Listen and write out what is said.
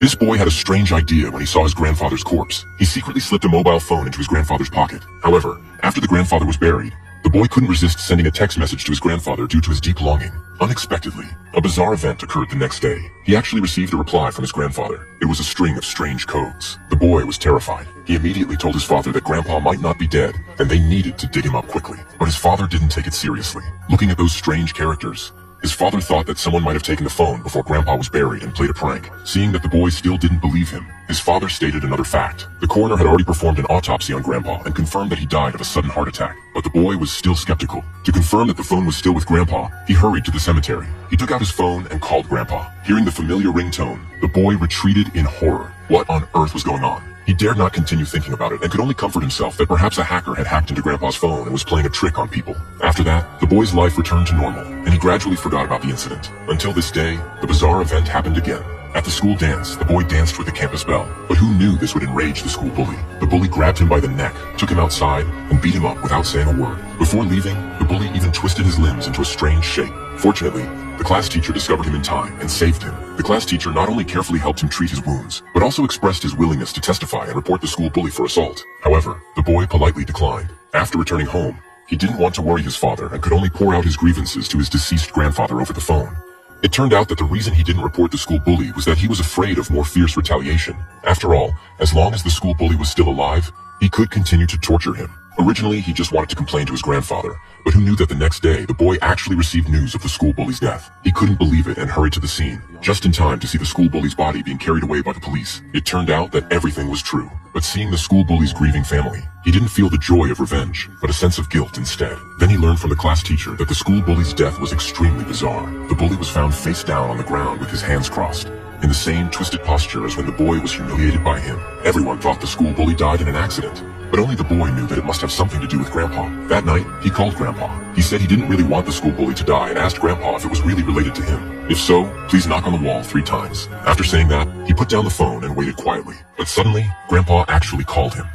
This boy had a strange idea when he saw his grandfather's corpse. He secretly slipped a mobile phone into his grandfather's pocket. However, after the grandfather was buried, the boy couldn't resist sending a text message to his grandfather due to his deep longing. Unexpectedly, a bizarre event occurred the next day. He actually received a reply from his grandfather. It was a string of strange codes. The boy was terrified. He immediately told his father that Grandpa might not be dead, and they needed to dig him up quickly. But his father didn't take it seriously. Looking at those strange characters, his father thought that someone might have taken the phone before Grandpa was buried and played a prank. Seeing that the boy still didn't believe him, his father stated another fact. The coroner had already performed an autopsy on Grandpa and confirmed that he died of a sudden heart attack. But the boy was still skeptical. To confirm that the phone was still with Grandpa, he hurried to the cemetery. He took out his phone and called Grandpa. Hearing the familiar ringtone, the boy retreated in horror. What on earth was going on? He dared not continue thinking about it and could only comfort himself that perhaps a hacker had hacked into Grandpa's phone and was playing a trick on people. After that, the boy's life returned to normal, and he gradually forgot about the incident. Until this day, the bizarre event happened again. At the school dance, the boy danced with the campus belle, but who knew this would enrage the school bully? The bully grabbed him by the neck, took him outside, and beat him up without saying a word. Before leaving, the bully even twisted his limbs into a strange shape. Fortunately, the class teacher discovered him in time and saved him. The class teacher not only carefully helped him treat his wounds, but also expressed his willingness to testify and report the school bully for assault. However, the boy politely declined. After returning home, he didn't want to worry his father and could only pour out his grievances to his deceased grandfather over the phone. It turned out that the reason he didn't report the school bully was that he was afraid of more fierce retaliation. After all, as long as the school bully was still alive, he could continue to torture him. Originally, he just wanted to complain to his grandfather, but who knew that the next day, the boy actually received news of the school bully's death. He couldn't believe it and hurried to the scene, just in time to see the school bully's body being carried away by the police. It turned out that everything was true, but seeing the school bully's grieving family, he didn't feel the joy of revenge, but a sense of guilt instead. Then he learned from the class teacher that the school bully's death was extremely bizarre. The bully was found face down on the ground with his hands crossed, in the same twisted posture as when the boy was humiliated by him. Everyone thought the school bully died in an accident, but only the boy knew that it must have something to do with Grandpa. That night, he called Grandpa. He said he didn't really want the school bully to die and asked Grandpa if it was really related to him. If so, please knock on the wall 3 times. After saying that, he put down the phone and waited quietly. But suddenly, Grandpa actually called him.